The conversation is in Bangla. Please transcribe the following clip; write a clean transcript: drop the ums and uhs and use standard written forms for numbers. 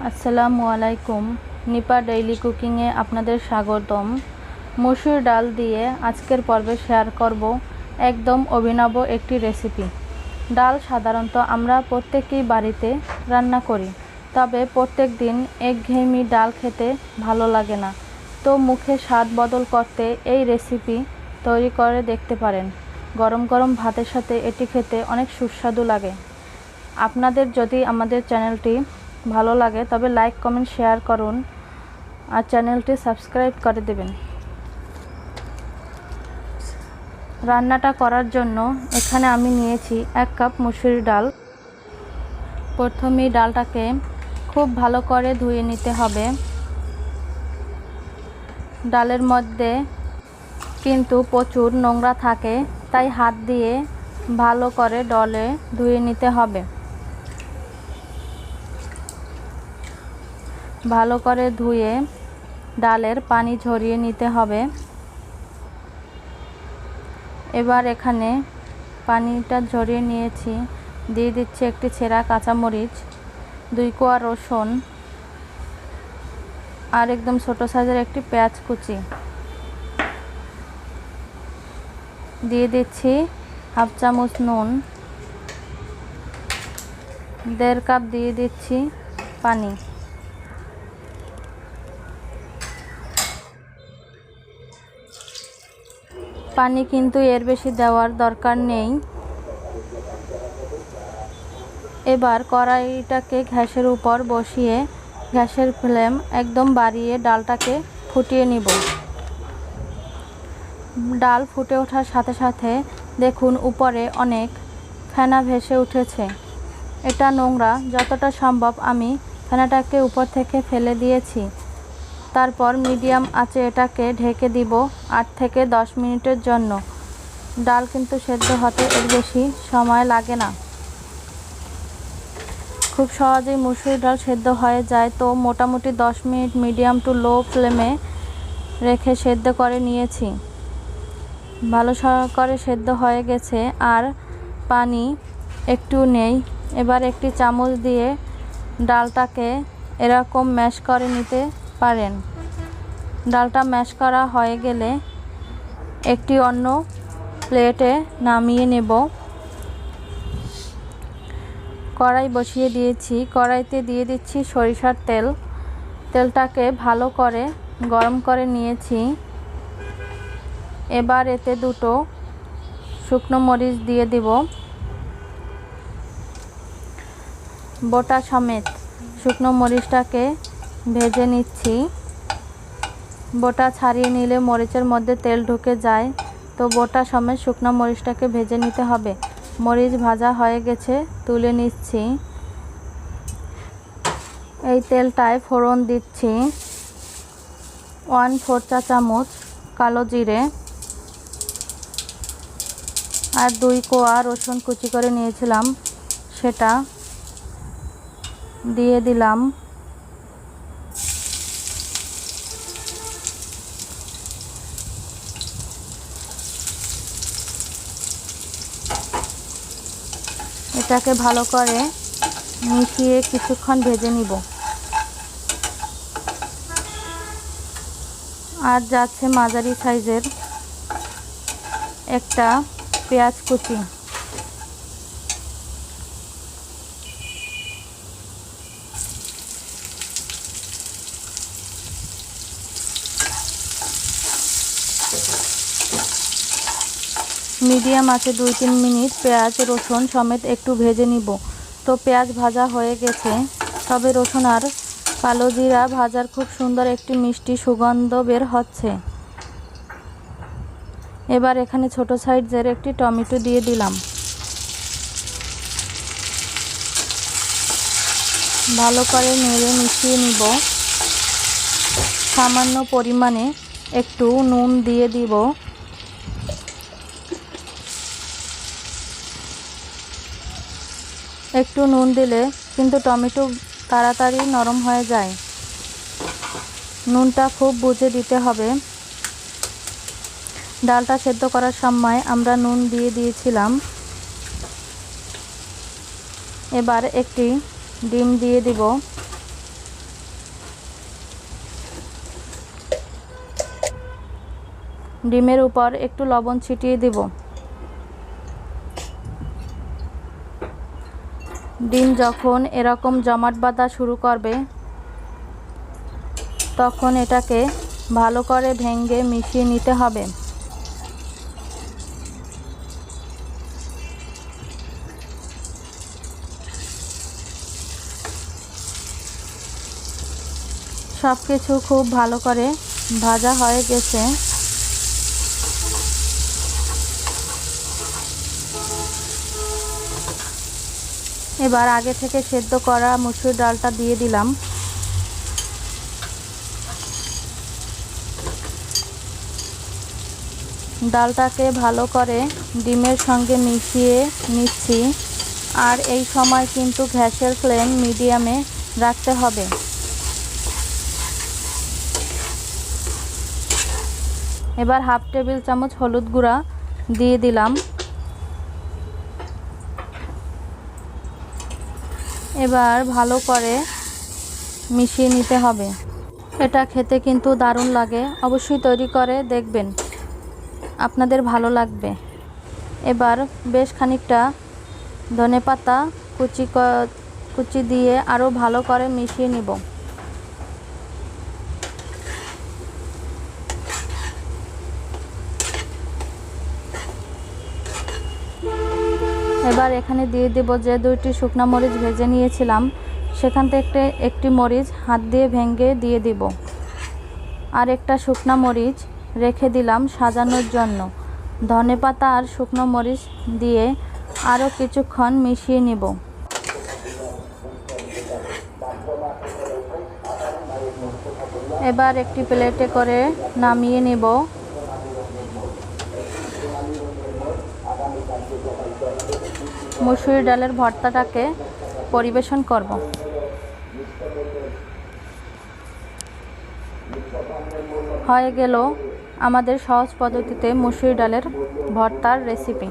আসসালামু আলাইকুম। নিপা ডেইলি কুকিংয়ে আপনাদের স্বাগতম। মসুর ডাল দিয়ে আজকের পর্বে শেয়ার করব একদম অভিনব একটি রেসিপি। ডাল সাধারণত আমরা প্রত্যেকেই বাড়িতে রান্না করি, তবে প্রত্যেক দিন একঘেয়েমি ডাল খেতে ভালো লাগে না। তো মুখে স্বাদ বদল করতে এই রেসিপি তৈরি করে দেখতে পারেন। গরম গরম ভাতের সাথে এটি খেতে অনেক সুস্বাদু লাগে। আপনাদের যদি আমাদের চ্যানেলটি ভালো লাগে তবে লাইক, কমেন্ট, শেয়ার করুন আর চ্যানেলটি সাবস্ক্রাইব করে দেবেন। রান্নাটা করার জন্য এখানে আমি নিয়েছি 1 কাপ মসুর ডাল। প্রথমেই ডালটাকে খুব ভালো করে ধুয়ে নিতে হবে। ডালের মধ্যে কিন্তু প্রচুর নোংরা থাকে, তাই হাত দিয়ে ভালো করে ডলে ধুয়ে নিতে হবে। ভালো করে ধুয়ে ডালের পানি ঝরিয়ে নিতে হবে। এবার এখানে পানিটা ঝরিয়ে নিয়েছি, দিয়ে দিচ্ছি একটি ছেঁড়া কাঁচামরিচ, 2 কোয়া রসুন আর একদম ছোট সাইজের একটি পেঁয়াজ কুচি। দিয়ে দিচ্ছি 1/2 চামচ নুন, 1.5 কাপ দিয়ে দিচ্ছি পানি। পানি কিন্তু এর বেশি দেওয়ার দরকার নেই। এবার কড়াইটাকে গ্যাসের উপর বসিয়ে গ্যাসের ফ্লেম একদম বাড়িয়ে ডালটাকে ফুটিয়ে নিব। ডাল ফুটে ওঠার সাথে সাথে দেখুন উপরে অনেক ফেনা ভেসে উঠেছে। এটা নোংরা, যতটা সম্ভব আমি ফেনাটাকে উপর থেকে ফেলে দিয়েছি। তারপর মিডিয়াম আঁচে এটাকে ঢেকে দিব 8 থেকে 10 মিনিটের জন্য। ডাল কিন্তু সেদ্ধ হতে এর বেশি সময় লাগে না, খুব সহজেই মসুর ডাল সেদ্ধ হয়ে যায়। তো মোটামুটি 10 মিনিট মিডিয়াম টু লো ফ্লেমে রেখে সেদ্ধ করে নিয়েছি। ভালো করে সেদ্ধ হয়ে গেছে আর পানি একটু নেই। এবার একটি চামচ দিয়ে ডালটাকে এরকম ম্যাশ করে নিতে পারেন। ডালটা ম্যাশ করা হয়ে গেলে একটি অন্য প্লেটে নামিয়ে নেব। কড়াই বসিয়ে দিয়েছি, কড়াইতে দিয়ে দিচ্ছি সরিষার তেল। তেলটাকে ভালো করে গরম করে নিয়েছি। এবার এতে 2 শুকনো মরিচ দিয়ে দিব, বোটা সমেত। শুকনো মরিচটাকে ভেজে নিচ্ছি। বোটা ছাড়িয়ে নিলে মরিচের মধ্যে তেল ঢুকে যায়, তো বোটা সমেত শুকনো মরিচটাকে ভেজে নিতে হবে। মরিচ ভাজা হয়ে গেছে, তুলে নিচ্ছি। এই তেলটায় ফোড়ন দিচ্ছি 1/4 চা চামচ কালো জিরে আর 2 কোয়া রসুন কুচি করে নিয়েছিলাম, সেটা দিয়ে দিলাম। এটাকে ভালো করে মিশিয়ে কিছুক্ষণ ভেজে নিব। আর যাচ্ছে মাঝারি সাইজের একটা পেঁয়াজ কুচি। মিডিয়াম আছে 2-3 মিনিট পেঁয়াজ রসুন সমেত একটু ভেজে নিব। তো পেঁয়াজ ভাজা হয়ে গেছে, তবে রসুন আর কালো জিরা ভাজার খুব সুন্দর একটি মিষ্টি সুগন্ধ বের হচ্ছে। এবার এখানে ছোট সাইজের একটি টমেটো দিয়ে দিলাম। ভালো করে নেড়ে মিশিয়ে নিব। সামান্য পরিমাণে একটু নুন দিয়ে দিব। একটু নুন দিলে কিন্তু টমেটো তাড়াতাড়ি নরম হয়ে যায়। নুনটা খুব বুঝে দিতে হবে। ডালটা সেদ্ধ করার সময় আমরা নুন দিয়ে দিয়েছিলাম। এবার একটি ডিম দিয়ে দিব। ডিমের উপর একটু লবণ ছিটিয়ে দেব। ডিম যখন এরকম জমাট বাঁধা শুরু করবে তখন এটাকে ভালো করে ভেঙে মিশিয়ে নিতে হবে। সব কিছু খুব ভালো করে ভাজা হয়ে গেছে। এবার আগে থেকে সেদ্ধ করা মসুর ডালটা দিয়ে দিলাম। ডালটাকে ভালো করে ডিমের সঙ্গে মিশিয়ে নিচ্ছি। আর এই সময় কিন্তু গ্যাসের ফ্লেম মিডিয়ামে রাখতে হবে। এবার হাফ টেবিল চামচ হলুদ গুঁড়া দিয়ে দিলাম। এবার ভালো করে মিশিয়ে নিতে হবে। এটা খেতে কিন্তু দারুণ লাগে, অবশ্যই তৈরি করে দেখবেন, আপনাদের ভালো লাগবে। এবার বেশ খানিকটা ধনেপাতা কুচি দিয়ে আরও ভালো করে মিশিয়ে নিব। এবার এখানে দিয়ে দেব যে 2টি শুকনো মরিচ ভেজে নিয়েছিলাম, সেখান থেকে একটি মরিচ হাত দিয়ে ভেঙে দিয়ে দিব। আর একটা শুকনো মরিচ রেখে দিলাম সাজানোর জন্য। ধনেপাতা আর শুকনো মরিচ দিয়ে আরও কিছুক্ষণ মিশিয়ে নিব। এবার একটি প্লেটে করে নামিয়ে নেব। মসুর ডালের ভর্তাটাকে পরিবেশন করব। হয়ে গেল আমাদের সহজ পদ্ধতিতে মসুর ডালের ভর্তার রেসিপি।